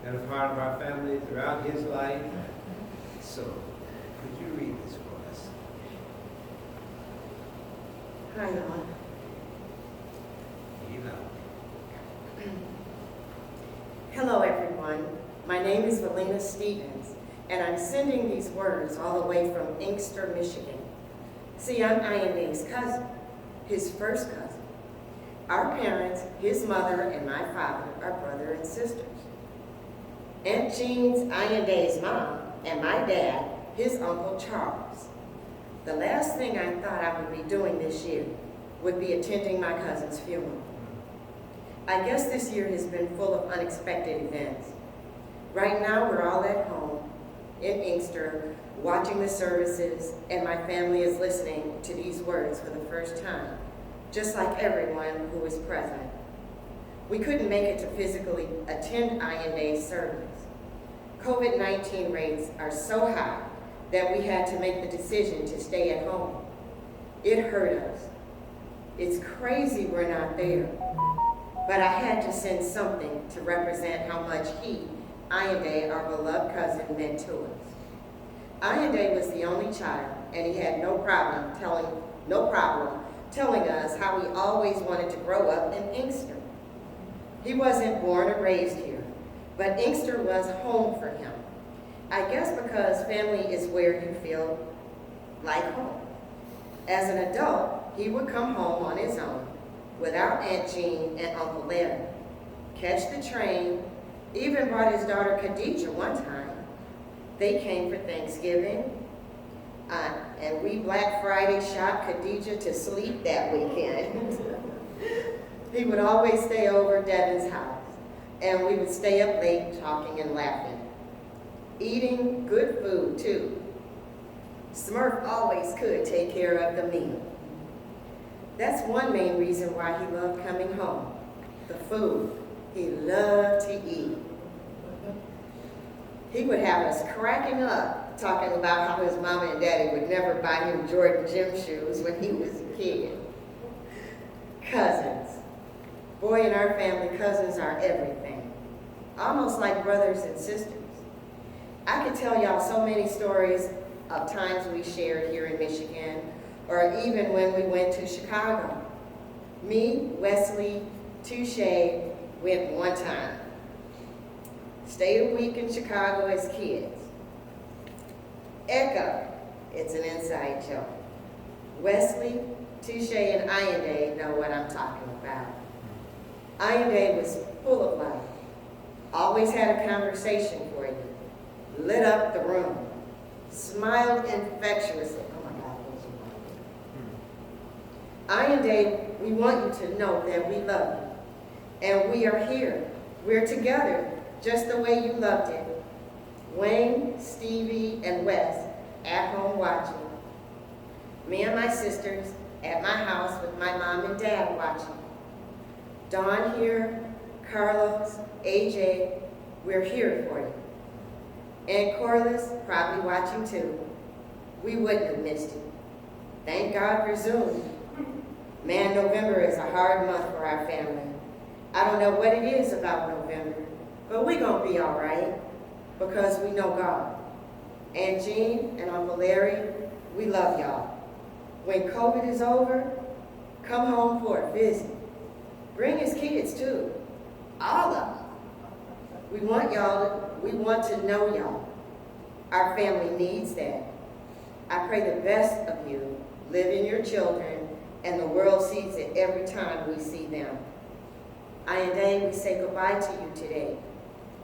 been a part of our family throughout his life. So, could you read this for us? Hi, Mom. You know. Hello, everyone. My name is Valina Stevens, and I'm sending these words all the way from Inkster, Michigan. See, I'm Ayinde's cousin, his first cousin. Our parents, his mother, and my father are brother and sisters. Aunt Jean's Ayinde's mom, and my dad, his Uncle Charles. The last thing I thought I would be doing this year would be attending my cousin's funeral. I guess this year has been full of unexpected events. Right now, we're all at home in Inkster, watching the services, and my family is listening to these words for the first time, just like everyone who was present. We couldn't make it to physically attend Ayinde's service. COVID-19 rates are so high that we had to make the decision to stay at home. It hurt us. It's crazy we're not there, but I had to send something to represent how much he, Ayinde, our beloved cousin, meant to us. Ayinde was the only child, and he had no problem telling us how he always wanted to grow up in Inkster. He wasn't born or raised here, but Inkster was home for him. I guess because family is where you feel like home. As an adult, he would come home on his own, without Aunt Jean and Uncle Larry, catch the train, even brought his daughter Khadijah one time. They came for Thanksgiving, and we Black Friday shot Khadijah to sleep that weekend. He would always stay over at Devin's house, and we would stay up late talking and laughing. Eating good food, too. Smurf always could take care of the meal. That's one main reason why he loved coming home, the food. He loved to eat. He would have us cracking up, talking about how his mama and daddy would never buy him Jordan gym shoes when he was a kid. Cousins. Boy, in our family, cousins are everything. Almost like brothers and sisters. I could tell y'all so many stories of times we shared here in Michigan, or even when we went to Chicago. Me, Wesley, Touche went one time. Stayed a week in Chicago as kids. Echo, it's an inside joke. Wesley, Touche, and Ayinde know what I'm talking about. Ayinde was full of life. Always had a conversation for you. Lit up the room. Smiled infectiously. Oh my God, Ayinde, we want you to know that we love you. And we are here. We're together, just the way you loved it. Wayne, Stevie, and Wes at home watching. Me and my sisters at my house with my mom and dad watching. Dawn here, Carlos, AJ, we're here for you. And Corliss, probably watching too. We wouldn't have missed it. Thank God for Zoom. Man, November is a hard month for our family. I don't know what it is about November, but we're gonna be all right because we know God. Aunt Jean and Uncle Larry, we love y'all. When COVID is over, come home for a visit. Bring his kids too, all of them. We want to know y'all. Our family needs that. I pray the best of you live in your children, and the world sees it every time we see them. Ayinde, we say goodbye to you today,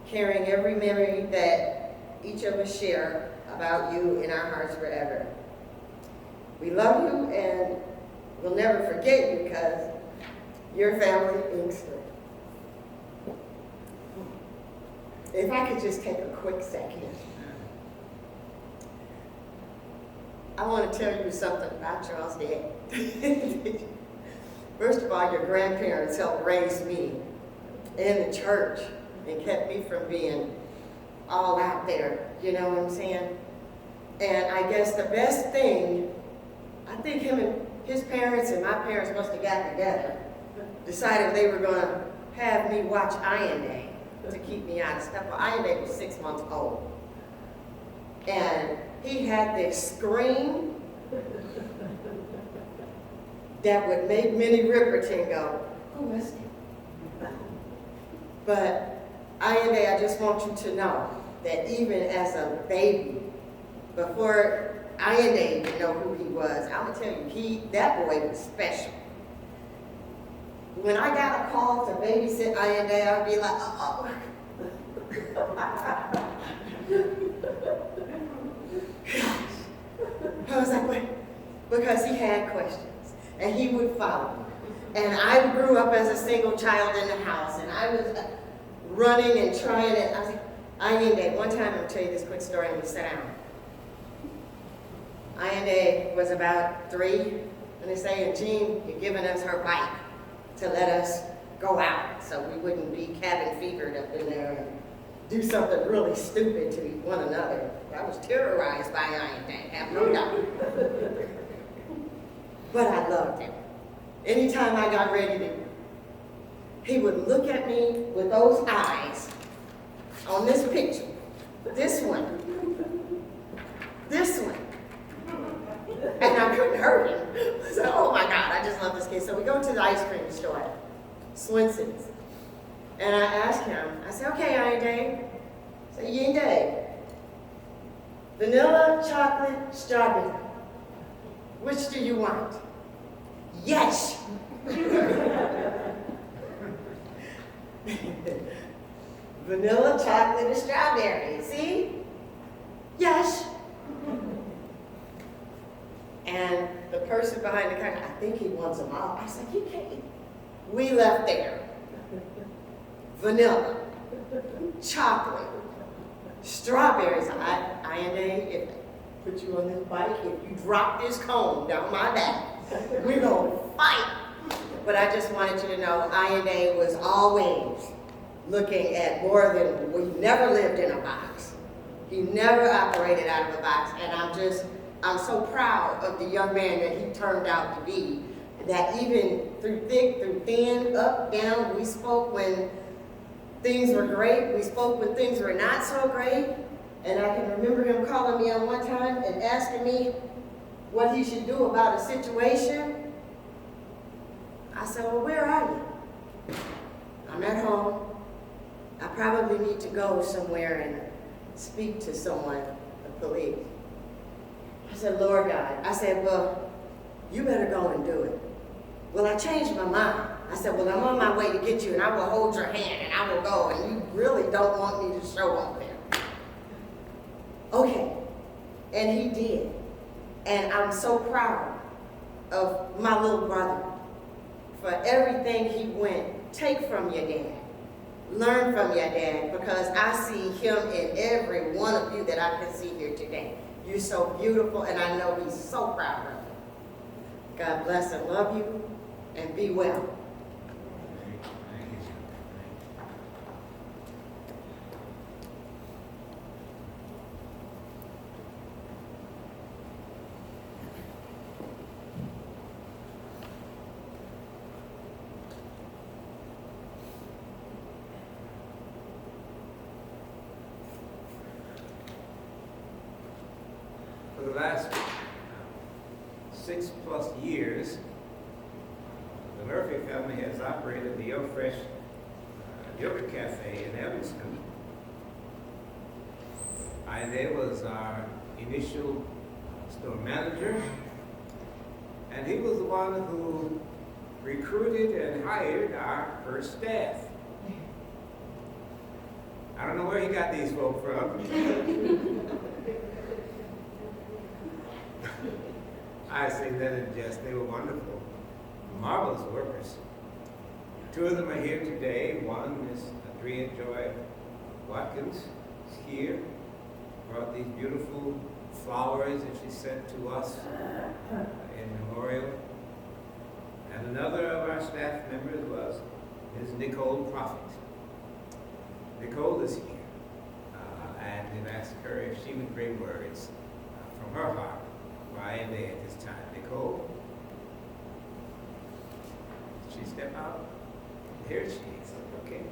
carrying every memory that each of us share about you in our hearts forever. We love you, and we'll never forget you because your family Inkster. If I could just take a quick second. I want to tell you something about Charles' dad. First of all, your grandparents helped raise me in the church and kept me from being all out there, you know what I'm saying? And I guess the best thing, I think him and his parents and my parents must have got together, decided they were going to have me watch Ayinde. to keep me out of stuff. Well, Ayinde was 6 months old. And he had this scream that would make Minnie Riperton go, who is he? But Ayinde, I just want you to know that even as a baby, before Ayinde even know who he was, I'm gonna tell you, that boy was special. When I got a call to babysit Ayinde, I'd be like, oh. I was like, wait, because he had questions, and he would follow me. And I grew up as a single child in the house, and I was running and trying it. I was like, Ayinde, one time, I'll tell you this quick story, and you sit down. Ayinde was about 3, and they say, and Jean had given us her bike to let us go out, so we wouldn't be cabin fevered up in there and do something really stupid to one another. I was terrorized by Ayinde, have no doubt. But I loved him. Anytime I got ready to, he would look at me with those eyes on this picture, this one, and I couldn't hurt him. I said, oh my God, I just love this kid. So we go to the ice cream store, Swenson's, and I asked him, I said, okay, Ayinde, I said, Ayinde, vanilla, chocolate, strawberry, which do you want? Yes. Vanilla, chocolate, and strawberry, see? Yes. And the person behind the counter, I think he wants them all. I said, you can't. We left there. Vanilla, chocolate, strawberries. Ayinde, if I put you on this bike, if you drop this cone down my back, we're going to fight. But I just wanted you to know, Ayinde was always looking at more than, we never lived in a box. He never operated out of a box. And I'm so proud of the young man that he turned out to be, that even through thick, through thin, up, down, we spoke when things were great, we spoke when things were not so great. And I can remember him calling me on one time and asking me what he should do about a situation. I said, well, where are you? I'm at home. I probably need to go somewhere and speak to someone, the police. I said, Lord God. I said, well, you better go and do it. Well, I changed my mind. I said, well, I'm on my way to get you, and I will hold your hand, and I will go, and you really don't want me to show up there. Okay. And he did. And I'm so proud of my little brother for everything he went. Take from your dad. Learn from your dad, because I see him in every one of you that I can see here today. You're so beautiful, and I know he's so proud of you. God bless and love you, and be well. For the last 6+ years, the Murphy family has operated the Yo Fresh Yogurt Cafe in Evanston. Ayinde was our initial store manager, and he was the one who recruited and hired our first staff. I don't know where he got these folk from. I say that in jest. They were wonderful, marvelous workers. 2 of them are here today. One is Adria Joy Watkins is here. Brought these beautiful flowers that she sent to us in memorial. And another of our staff members was Ms. Nicole Prophet. Nicole is here, and we've asked her if she would bring words from her heart for Ayinde at this time. Nicole, did she step out? Here she is. Okay.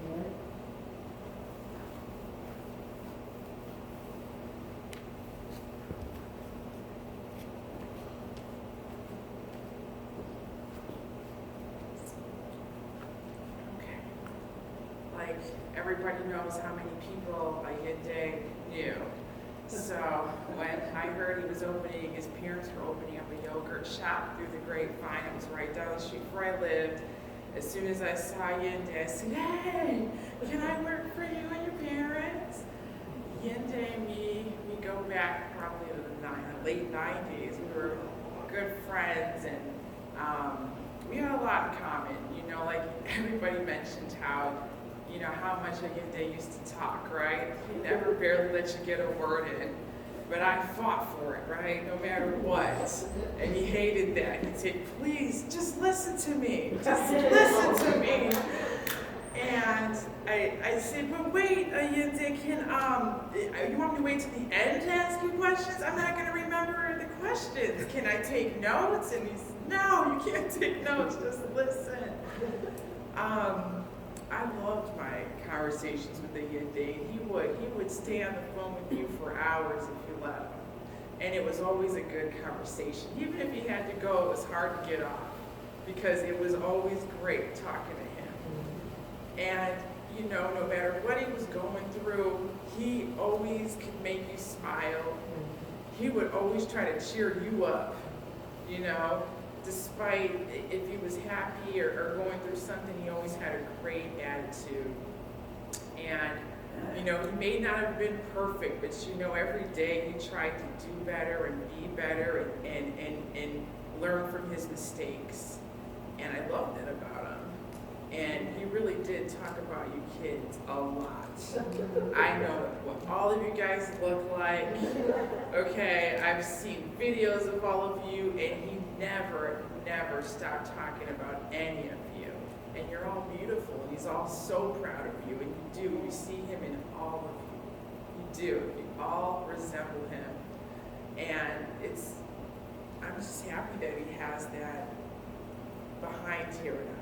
everybody knows how many people Ayinde knew. So when I heard he was opening, his parents were opening up a yogurt shop through the grapevine, it was right down the street where I lived. As soon as I saw Ayinde, I said, hey, can I work for you and your parents? Ayinde and me, we go back probably to the late 90s. We were good friends, and we had a lot in common. You know, like everybody mentioned how much Ayinde used to talk, right? He never barely let you get a word in. But I fought for it, right? No matter what. And he hated that. He'd say, please, just listen to me. Just listen to me. And I said, but wait, Ayinde, you want me to wait till the end to ask you questions? I'm not going to remember the questions. Can I take notes? And he said, no, you can't take notes, just listen. I loved my conversations with Ayinde. He would stay on the phone with you for hours if you let him. And it was always a good conversation. Even if he had to go, it was hard to get off because it was always great talking to him. And no matter what he was going through, he always could make you smile. He would always try to cheer you up, despite if he was happy or going through something, he always had a great attitude. And, he may not have been perfect, but every day he tried to do better and be better and learn from his mistakes. And I loved that about him. And he really did talk about you kids a lot. I know what all of you guys look like. Okay, I've seen videos of all of you, and he never stopped talking about any of you. And you're all beautiful, and he's all so proud of you, and you see him in all of you. You do. You all resemble him. And I'm just happy that he has that behind here now.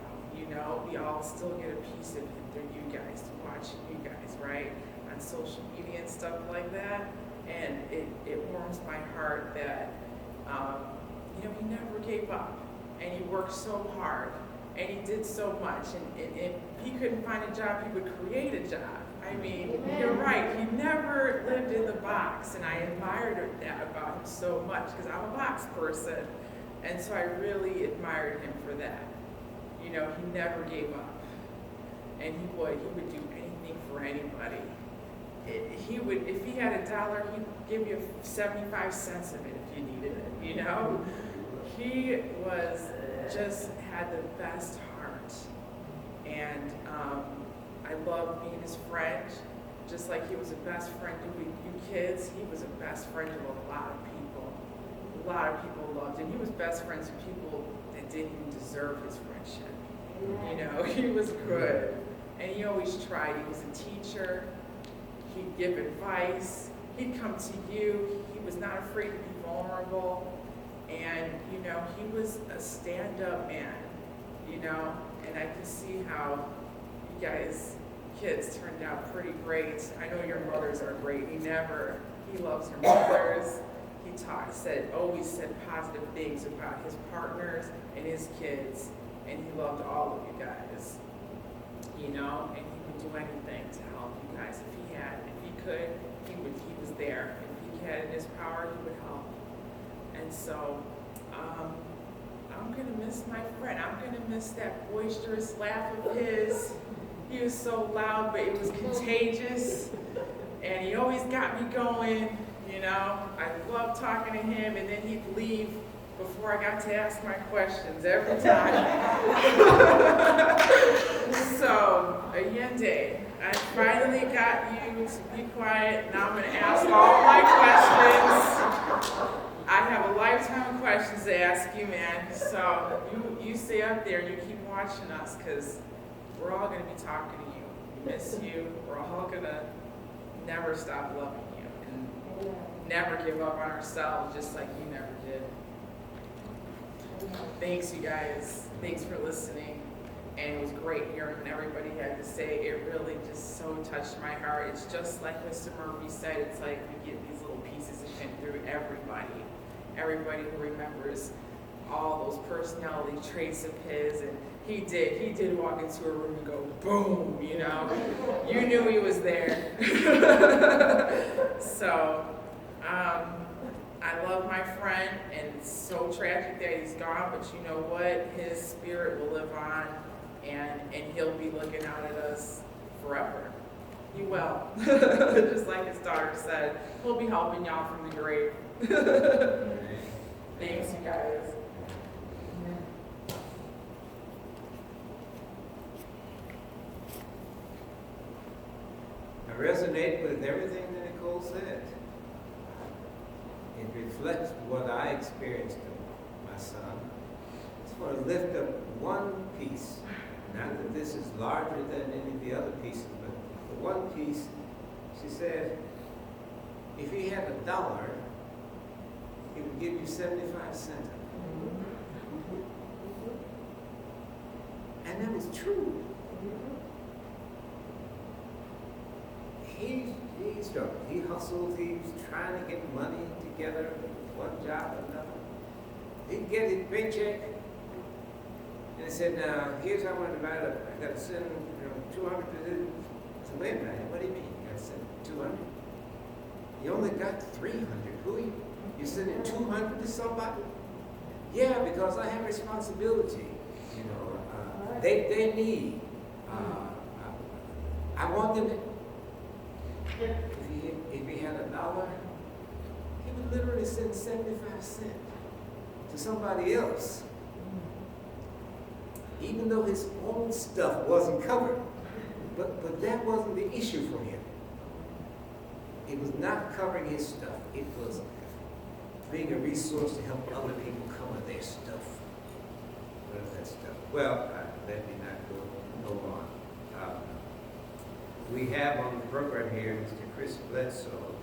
We all still get a piece of him through you guys, watching you guys, right? On social media and stuff like that. And it warms my heart that, he never gave up. And he worked so hard. And he did so much. And if he couldn't find a job, he would create a job. I mean, you're right. He never lived in the box. And I admired that about him so much because I'm a box person. And so I really admired him for that. He never gave up. And he would do anything for anybody. He would, if he had $1, he'd give you 75 cents of it if you needed it, He just had the best heart. And I loved being his friend, just like he was a best friend to you kids. He was a best friend to a lot of people. A lot of people loved him. He was best friends with people that didn't even deserve his friendship. He was good. And he always tried. He was a teacher. He'd give advice. He'd come to you. He was not afraid to be vulnerable. And, he was a stand-up man, and I can see how you guys, kids, turned out pretty great. I know your mothers are great. He loves your mothers. He always said positive things about his partners and his kids, and he loved all of you guys, and he would do anything to help you guys. If he could, he was there. If he had in his power, he would help. And so, I'm going to miss my friend. I'm going to miss that boisterous laugh of his. He was so loud, but it was contagious. And he always got me going, I loved talking to him, and then he'd leave before I got to ask my questions every time. So, Ayinde, I finally got you to be quiet. Now I'm going to ask all my questions. I have a lifetime of questions to ask you, man. So you stay up there and you keep watching us because we're all going to be talking to you. We miss you. We're all going to never stop loving you and never give up on ourselves just like you never did. Thanks, you guys. Thanks for listening. And it was great hearing what everybody had to say. It really just so touched my heart. It's just like Mr. Murphy said, it's like we get these little pieces of him through everybody who remembers all those personality traits of his and He did. He did walk into a room and go, boom, you know. You knew he was there. So, I love my friend, and it's so tragic that he's gone, but you know what? His spirit will live on, and he'll be looking out at us forever. He will. Just like his daughter said, he'll be helping y'all from the grave. Thanks, you guys. I resonate with everything that Nicole said. It reflects what I experienced in my son. I just want to lift up one piece. Not that this is larger than any of the other pieces, but the one piece, she said, if he had $1, he would give you 75 cents. And that was true. He struggled. He hustled. He was trying to get money together, one job or another. He'd get his paycheck, and he said, "Now here's how I'm going to divide it up. I got to send 200 to this." I said, "Wait a minute. What do you mean? You got to send 200? You only got 300. Who you sending 200 to somebody?" "Yeah, because I have responsibility. You know, they need. I want them to." If he had $1, he would literally send 75 cents to somebody else, even though his own stuff wasn't covered. But that wasn't the issue for him. It was not covering his stuff. It was being a resource to help other people cover their stuff. What is that stuff? Well, let me not go on. We have on the program here Mr. Chris Bledsoe.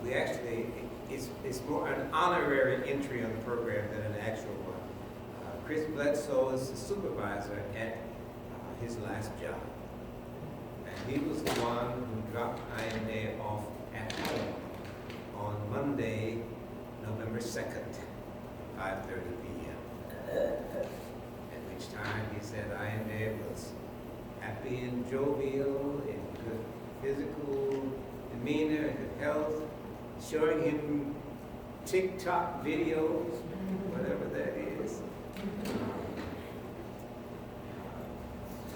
We actually, it's more an honorary entry on the program than an actual one. Chris Bledsoe is the supervisor at his last job. And he was the one who dropped Ayinde off at home on Monday, November 2nd, 5:30 p.m. At which time he said Ayinde was happy and jovial, in good physical demeanor and good health, showing him TikTok videos, whatever that is.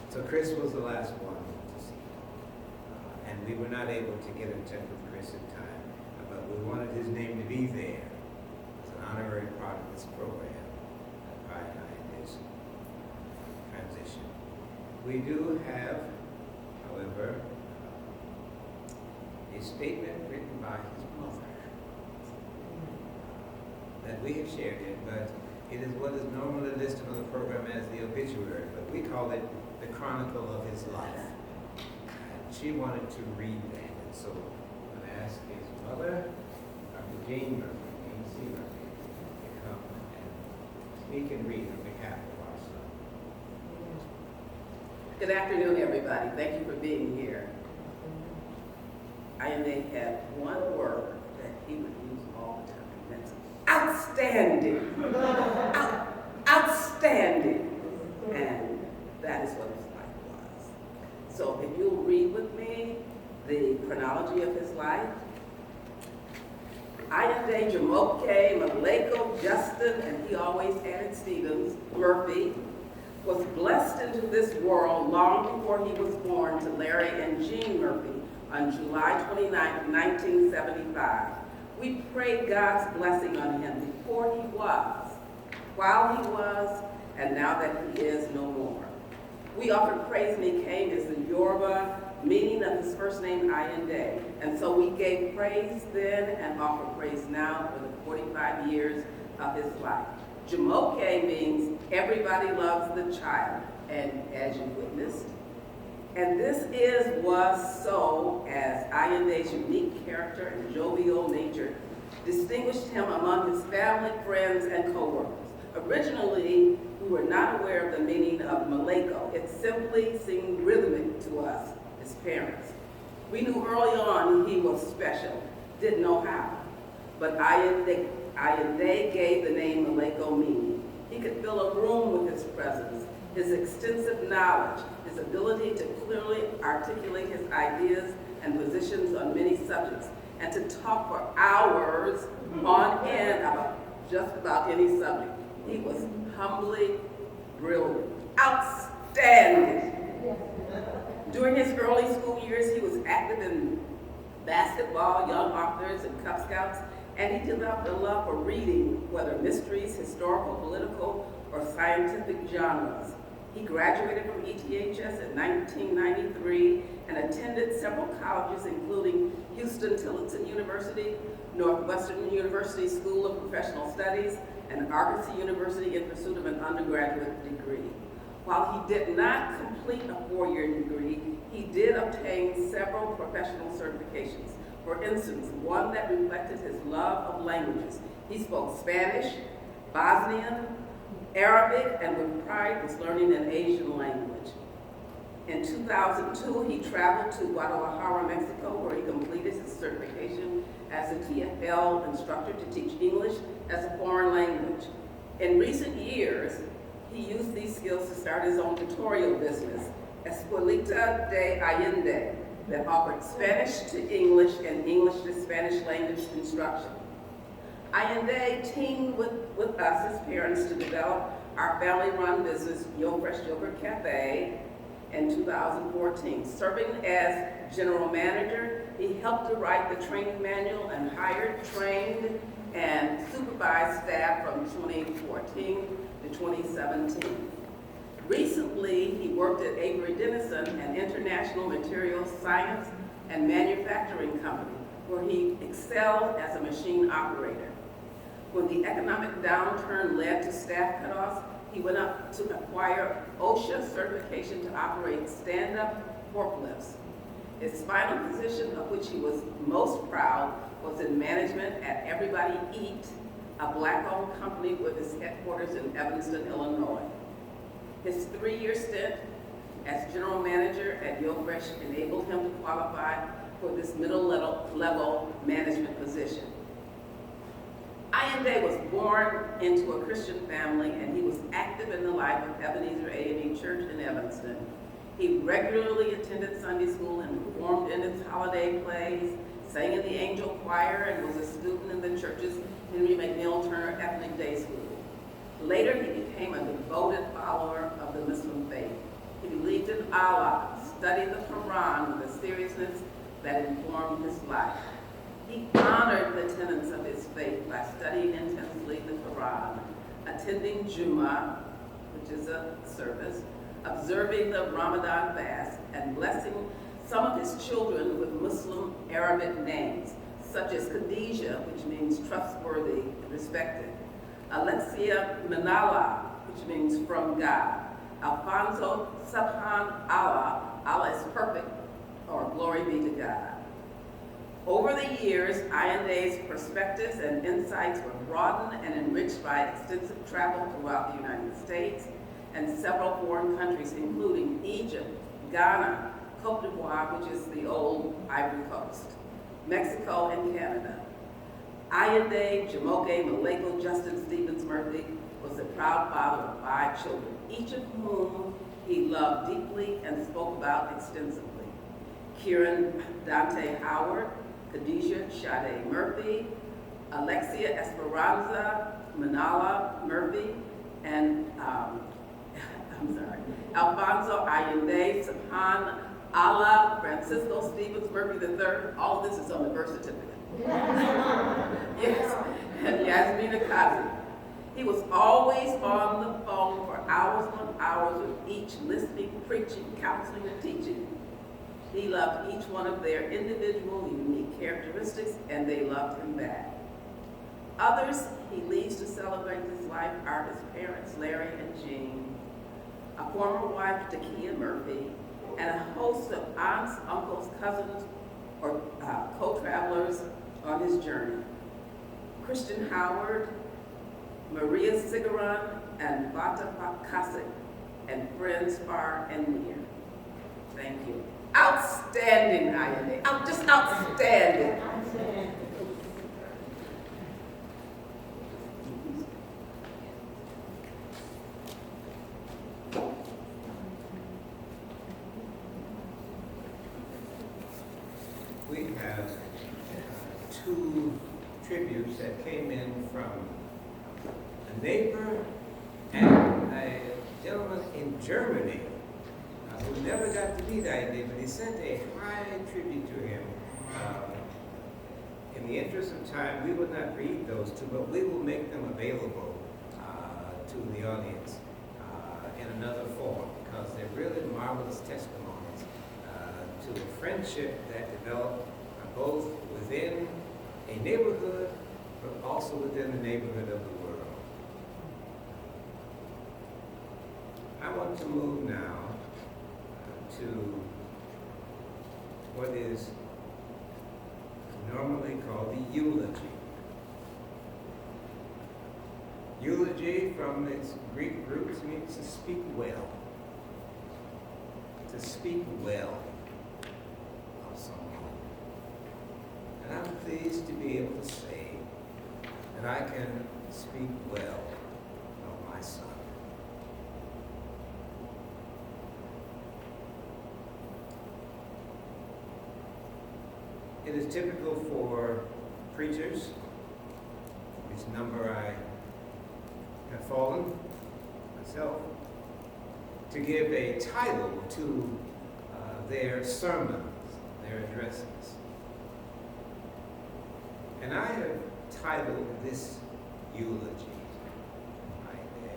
So Chris was the last one to see. And we were not able to get in touch with Chris in time, but we wanted his name to be there as an honorary part of this program prior to his transition. We do have, however, a statement written by his mother that we have shared it, but it is what is normally listed on the program as the obituary, but we call it the chronicle of his life. And she wanted to read that, and so I'm going to ask his mother, Dr. Jane Murphy, A.C. Murphy, to come and speak and read on behalf of our son. Good afternoon, everybody. Thank you for being here. Ayinde had one word that he would use all the time. That's outstanding. Outstanding. And that is what his life was. So if you'll read with me the chronology of his life. Ayinde Jamoke Maleko Justin, and he always added Stevens, Murphy, was blessed into this world long before he was born to Larry and Jean Murphy on July 29, 1975. We pray God's blessing on him before he was, while he was, and now that he is no more. We offer praise, and he came as the Yoruba meaning of his first name, Ayinde. And so we gave praise then and offer praise now for the 45 years of his life. Jamoke means everybody loves the child, and as you witnessed, and this was so as Ayinde's unique character and jovial nature distinguished him among his family, friends, and co-workers. Originally, we were not aware of the meaning of Maleko. It simply seemed rhythmic to us, his parents. We knew early on he was special, didn't know how, but Ayinde gave the name Maleko meaning. He could fill a room with his presence. His extensive knowledge, his ability to clearly articulate his ideas and positions on many subjects, and to talk for hours on end about just about any subject. He was humbly brilliant, outstanding. During his early school years, he was active in basketball, young authors, and Cub Scouts, and he developed a love for reading, whether mysteries, historical, political, or scientific genres. He graduated from ETHS in 1993 and attended several colleges, including Houston-Tillotson University, Northwestern University School of Professional Studies, and Argosy University in pursuit of an undergraduate degree. While he did not complete a four-year degree, he did obtain several professional certifications. For instance, one that reflected his love of languages. He spoke Spanish, Bosnian, Arabic, and with pride was learning an Asian language. In 2002, he traveled to Guadalajara, Mexico, where he completed his certification as a TFL instructor to teach English as a foreign language. In recent years, he used these skills to start his own tutorial business, Escuelita de Ayinde, that offered Spanish to English and English to Spanish language instruction. Ayinde teamed with us as parents to develop our family-run business, Yo Fresh Yogurt Cafe, in 2014. Serving as general manager, he helped to write the training manual and hired, trained, and supervised staff from 2014 to 2017. Recently, he worked at Avery Dennison, an international materials science and manufacturing company, where he excelled as a machine operator. When the economic downturn led to staff cutoffs, he went up to acquire OSHA certification to operate stand-up forklifts. His final position, of which he was most proud, was in management at Everybody Eat, a black-owned company with its headquarters in Evanston, Illinois. His 3-year stint as general manager at Yo Fresh enabled him to qualify for this middle-level management position. Ayinde was born into a Christian family, and he was active in the life of Ebenezer A&E Church in Evanston. He regularly attended Sunday school and performed in its holiday plays, sang in the angel choir, and was a student in the church's Henry McNeil Turner Ethnic Day School. Later, he became a devoted follower of the Muslim faith. He believed in Allah, studied the Quran with a seriousness that informed his life. He honored the tenets of his faith by studying intensely the Quran, attending Jummah, which is a service, observing the Ramadan fast, and blessing some of his children with Muslim Arabic names, such as Khadijah, which means trustworthy and respected, Alexia Manala, which means from God, Alfonso Subhan Allah, Allah is perfect, or glory be to God. Over the years, Ayinde's perspectives and insights were broadened and enriched by extensive travel throughout the United States and several foreign countries, including Egypt, Ghana, Cote d'Ivoire, which is the old Ivory Coast, Mexico, and Canada. Ayinde Jamoke Maleko Justin Stevens Murphy was the proud father of 5 children, each of whom he loved deeply and spoke about extensively. Kieran Dante Howard, Khadijah Sade Murphy, Alexia Esperanza Manala Murphy, and Alfonso Ayinde Subhan Allah Francisco Stevens Murphy III. All of this is on the birth certificate. Yes, and Yasmina Kazi. He was always on the phone for hours on hours with each, listening, preaching, counseling, and teaching. He loved each one of their individual, unique characteristics, and they loved him back. Others he leads to celebrate this life are his parents, Larry and Jean, a former wife, Takia Murphy, and a host of aunts, uncles, cousins, or co-travelers on his journey. Christian Howard, Maria Sigaran, and Bata Kasik, and friends far and near. Thank you. Outstanding, Ayinde. Just outstanding. we have two tributes that came in from a neighbor and a gentleman in Germany who never got to meet Ayinde, but he sent a high tribute to him. In the interest of time, we will not read those two, but we will make them available to the audience in another form, because they're really marvelous testimonies to a friendship that developed both within a neighborhood, but also within the neighborhood of the world. I want to move now to what is normally called the eulogy. Eulogy, from its Greek roots, means to speak well. To speak well of someone. And I'm pleased to be able to say that I can speak well of my son. It is typical for preachers, which number I have fallen myself, to give a title to their sermons, their addresses. And I have titled this eulogy, Ayinde.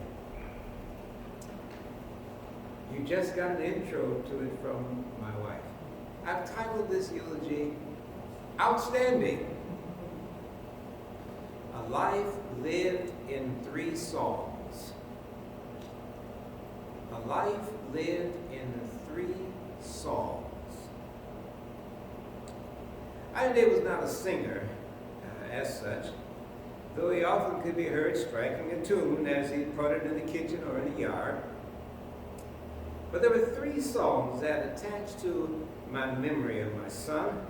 You just got an intro to it from my wife. I've titled this eulogy, Outstanding. A life lived in 3 songs. A life lived in 3 songs. Ayinde was not a singer as such, though he often could be heard striking a tune as he puttered in the kitchen or in the yard. But there were 3 songs that attached to my memory of my son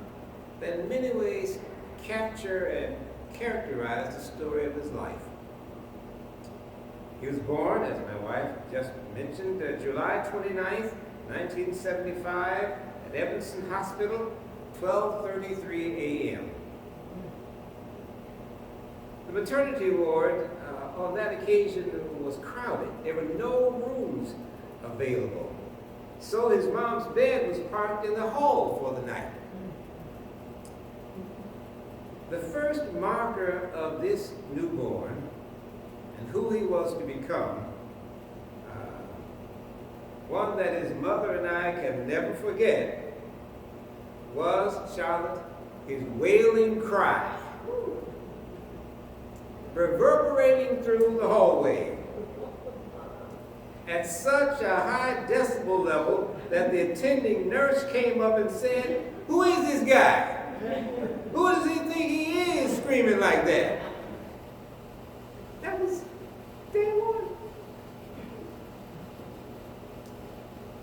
that in many ways capture and characterize the story of his life. He was born, as my wife just mentioned, July 29th, 1975, at Evanston Hospital, 12:33 a.m. The maternity ward on that occasion was crowded. There were no rooms available. So his mom's bed was parked in the hall for the night. The first marker of this newborn and who he was to become, one that his mother and I can never forget, was, Charlotte, his wailing cry, reverberating through the hallway at such a high decibel level that the attending nurse came up and said, "Who is this guy? Who does he think he is screaming like that?" That was day one.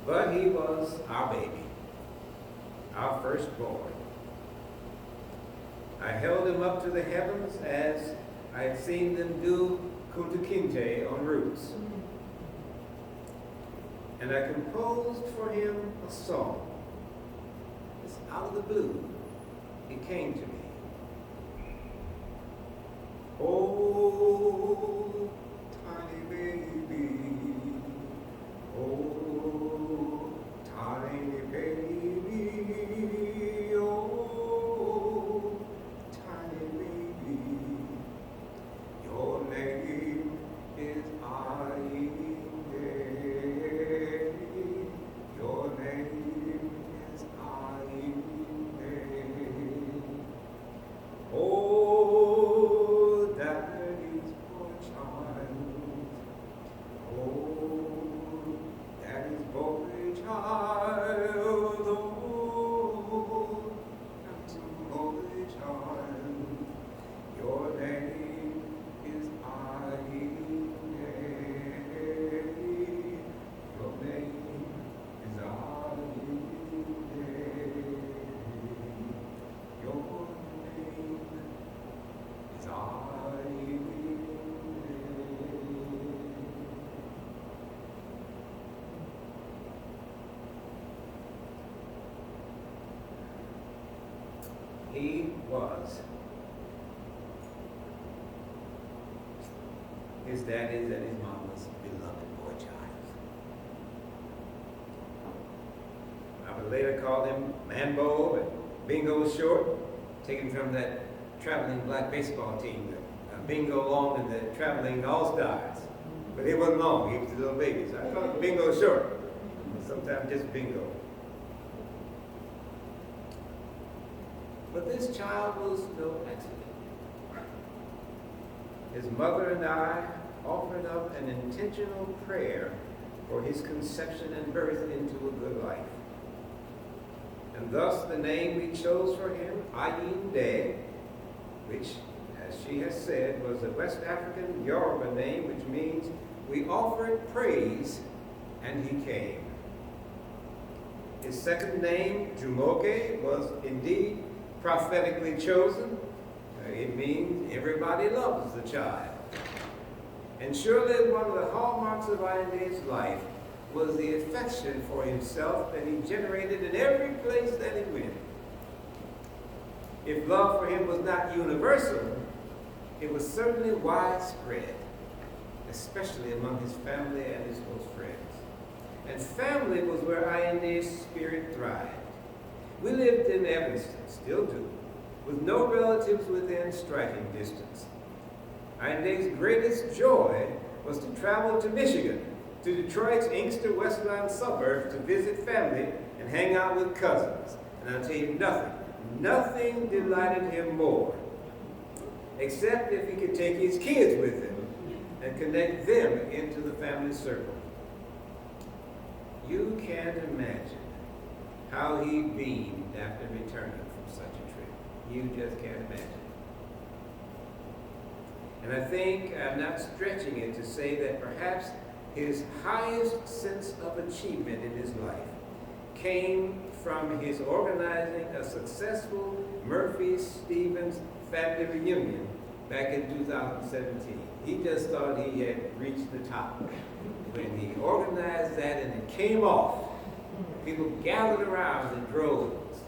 But he was our baby, our firstborn. I held him up to the heavens as I had seen them do Kunta Kinte on Roots. And I composed for him a song. It's out of the blue. It came to me. Oh, tiny baby. Oh, tiny baby. Oh, tiny baby. Your name is Ayinde. Your name is Ayinde. Oh, daddy's poor He was his daddy's and his mama's beloved boy child. I would later call him Mambo and Bingo Short, taken from that traveling black baseball team, Bingo Long and the traveling All-Stars. But he wasn't long, he was a little baby, so I call him Bingo Short, sometimes just Bingo. But this child was no accident. His mother and I offered up an intentional prayer for his conception and birth into a good life. And thus the name we chose for him, Ayinde, which, as she has said, was a West African Yoruba name, which means we offered praise and he came. His second name, Jumoke, was indeed prophetically chosen. It means everybody loves the child. And surely one of the hallmarks of Ayinde's life was the affection for himself that he generated in every place that he went. If love for him was not universal, it was certainly widespread, especially among his family and his close friends. And family was where Ayinde's spirit thrived. We lived in Evanston, still do, with no relatives within striking distance. Ayinde's greatest joy was to travel to Michigan, to Detroit's Inkster Westland suburb to visit family and hang out with cousins. And I'll tell you nothing delighted him more, except if he could take his kids with him and connect them into the family circle. You can't imagine how he beamed after returning from such a trip. You just can't imagine. And I think I'm not stretching it to say that perhaps his highest sense of achievement in his life came from his organizing a successful Murphy-Stevens family reunion back in 2017. He just thought he had reached the top. When he organized that and it came off, people gathered around in droves,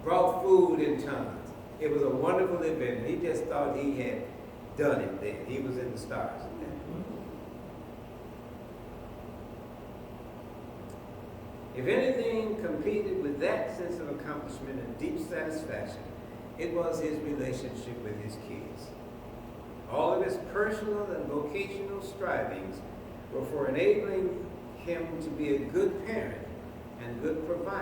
brought food in tons. It was a wonderful event. He just thought he had done it then. He was in the stars at that point. If anything competed with that sense of accomplishment and deep satisfaction, it was his relationship with his kids. All of his personal and vocational strivings were for enabling him to be a good parent and good provider